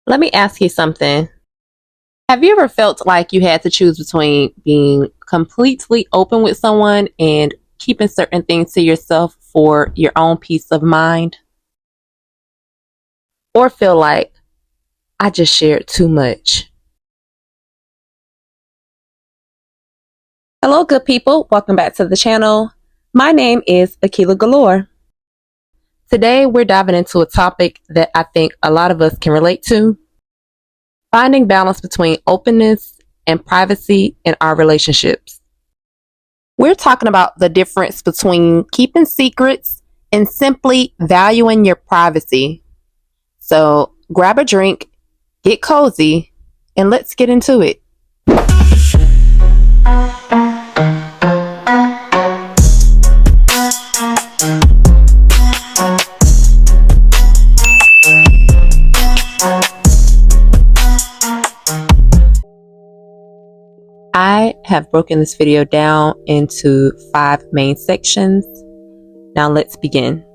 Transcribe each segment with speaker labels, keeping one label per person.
Speaker 1: Let me ask you something. Have you ever felt like you had to choose between being completely open with someone and keeping certain things to yourself for your own peace of mind? Or feel like I just shared too much? Hello, good people. Welcome back to the channel. My name is Akiela Galore. Today, we're diving into a topic that I think a lot of us can relate to: finding balance between openness and privacy in our relationships. We're talking about the difference between keeping secrets and simply valuing your privacy. So grab a drink, get cozy, and let's get into it. I have broken this video down into 5 main sections. Now let's begin.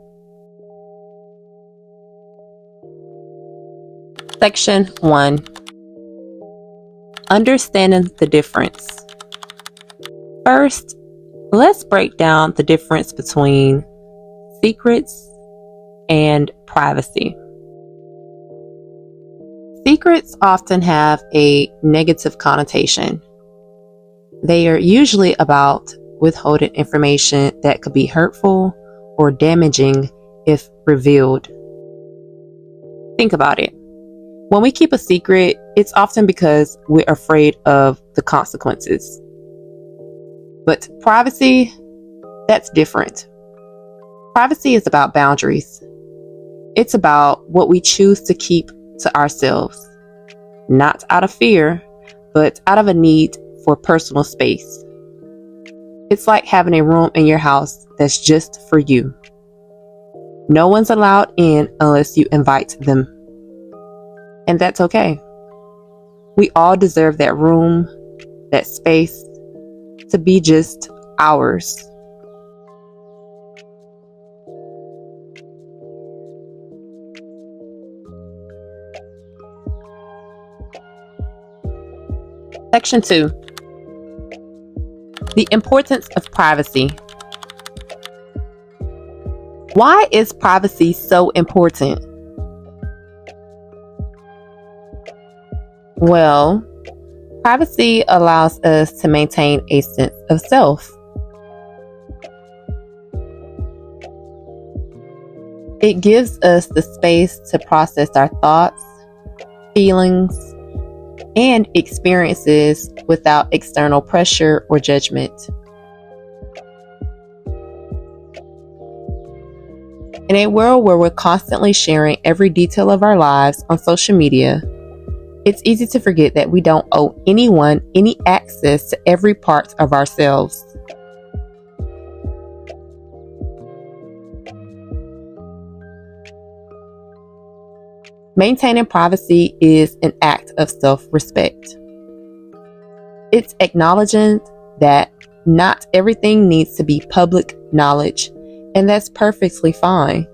Speaker 1: Section 1. Understanding the difference. First, let's break down the difference between secrets and privacy. Secrets often have a negative connotation. They are usually about withholding information that could be hurtful or damaging if revealed. Think about it. When we keep a secret, it's often because we're afraid of the consequences. But privacy, that's different. Privacy is about boundaries. It's about what we choose to keep to ourselves, not out of fear, but out of a need for personal space. It's like having a room in your house that's just for you. No one's allowed in unless you invite them. And that's okay. We all deserve that room, that space, to be just ours. Section 2. The importance of privacy. Why is privacy so important? Well, privacy allows us to maintain a sense of self. It gives us the space to process our thoughts, feelings, and experiences without external pressure or judgment. In a world where we're constantly sharing every detail of our lives on social media, it's easy to forget that we don't owe anyone any access to every part of ourselves. Maintaining privacy is an act of self-respect. It's acknowledging that not everything needs to be public knowledge, and that's perfectly fine.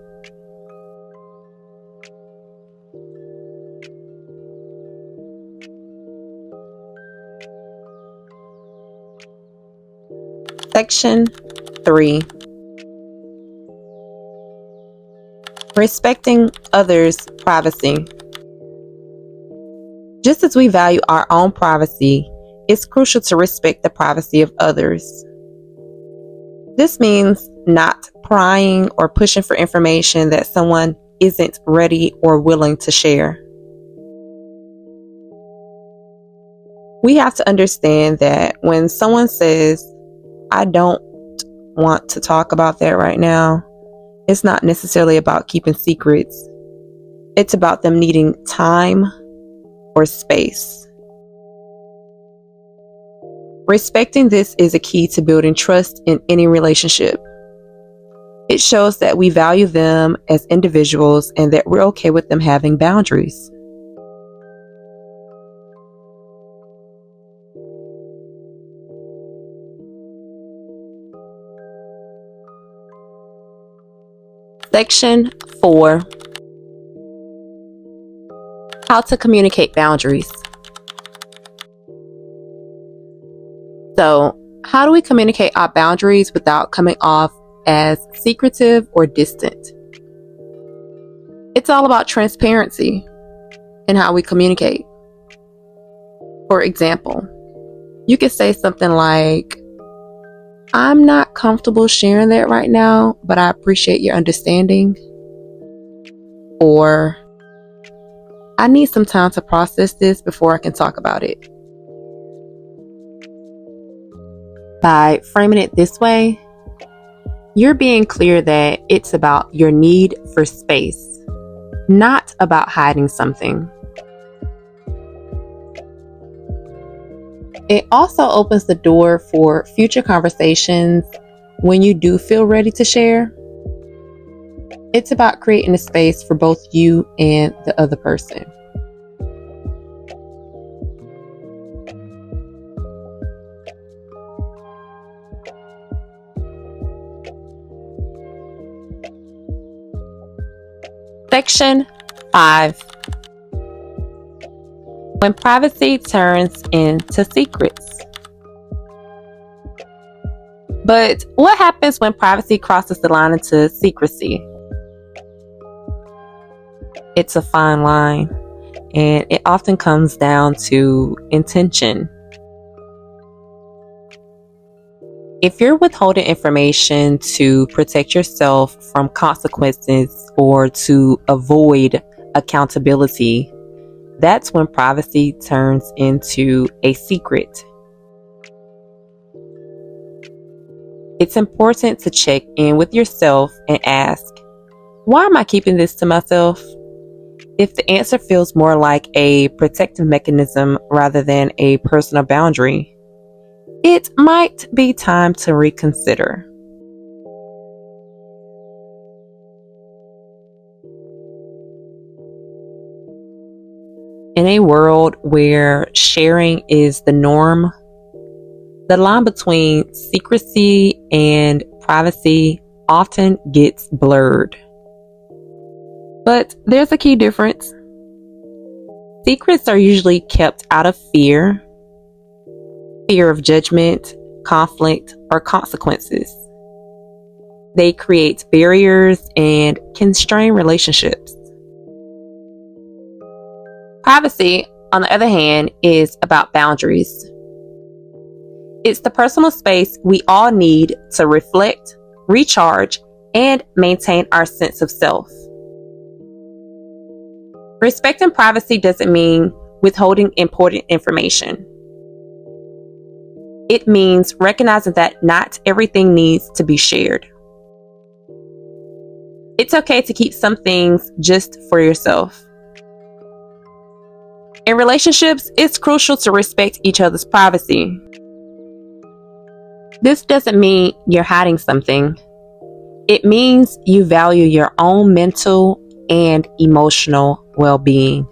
Speaker 1: Section 3. Respecting others' privacy. Just as we value our own privacy, it's crucial to respect the privacy of others. This means not prying or pushing for information that someone isn't ready or willing to share. We have to understand that when someone says, "I don't want to talk about that right now," it's not necessarily about keeping secrets. It's about them needing time or space. Respecting this is a key to building trust in any relationship. It shows that we value them as individuals and that we're okay with them having boundaries. Section 4. How to communicate boundaries. So, how do we communicate our boundaries without coming off as secretive or distant? It's all about transparency in how we communicate. For example, you could say something like, "I'm not comfortable sharing that right now, but I appreciate your understanding." Or, "I need some time to process this before I can talk about it." By framing it this way, you're being clear that it's about your need for space, not about hiding something. It also opens the door for future conversations when you do feel ready to share. It's about creating a space for both you and the other person. Section 5. When privacy turns into secrets. But what happens when privacy crosses the line into secrecy? It's a fine line, and it often comes down to intention. If you're withholding information to protect yourself from consequences or to avoid accountability, that's when privacy turns into a secret. It's important to check in with yourself and ask, why am I keeping this to myself? If the answer feels more like a protective mechanism rather than a personal boundary, it might be time to reconsider. In a world where sharing is the norm, the line between secrecy and privacy often gets blurred. But there's a key difference. Secrets are usually kept out of fear of judgment, conflict, or consequences. They create barriers and can strain relationships. Privacy, on the other hand, is about boundaries. It's the personal space we all need to reflect, recharge, and maintain our sense of self. Respecting privacy doesn't mean withholding important information. It means recognizing that not everything needs to be shared. It's okay to keep some things just for yourself. In relationships, it's crucial to respect each other's privacy. This doesn't mean you're hiding something. It means you value your own mental and emotional well-being.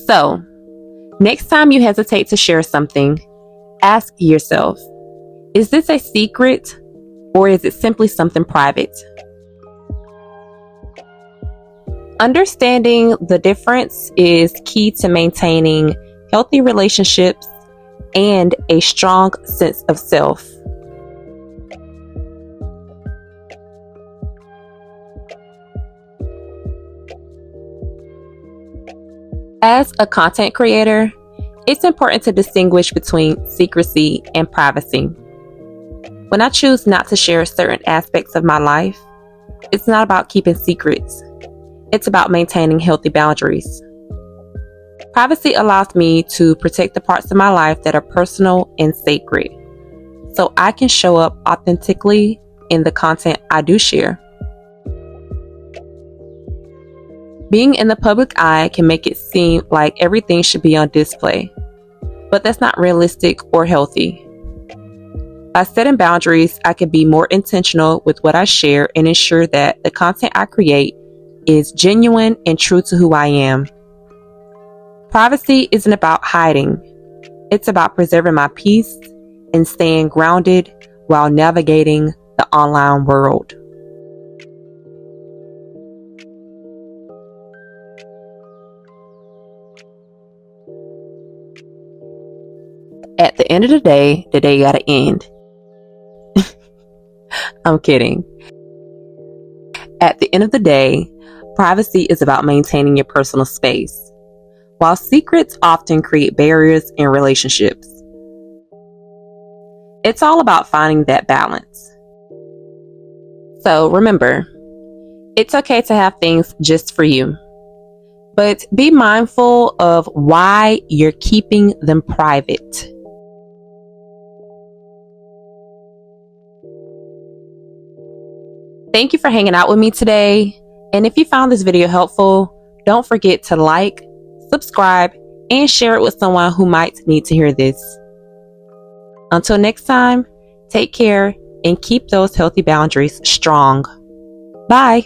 Speaker 1: So, next time you hesitate to share something, ask yourself, is this a secret or is it simply something private? Understanding the difference is key to maintaining healthy relationships and a strong sense of self. As a content creator, it's important to distinguish between secrecy and privacy. When I choose not to share certain aspects of my life, it's not about keeping secrets. It's about maintaining healthy boundaries. Privacy allows me to protect the parts of my life that are personal and sacred, so I can show up authentically in the content I do share. Being in the public eye can make it seem like everything should be on display, but that's not realistic or healthy. By setting boundaries, I can be more intentional with what I share and ensure that the content I create is genuine and true to who I am. Privacy isn't about hiding. It's about preserving my peace and staying grounded while navigating the online world. At the end of the day gotta end. I'm kidding. At the end of the day, privacy is about maintaining your personal space, while secrets often create barriers in relationships. It's all about finding that balance. So remember, it's okay to have things just for you, but be mindful of why you're keeping them private. Thank you for hanging out with me today. And if you found this video helpful, don't forget to like, subscribe, and share it with someone who might need to hear this. Until next time, take care and keep those healthy boundaries strong. Bye.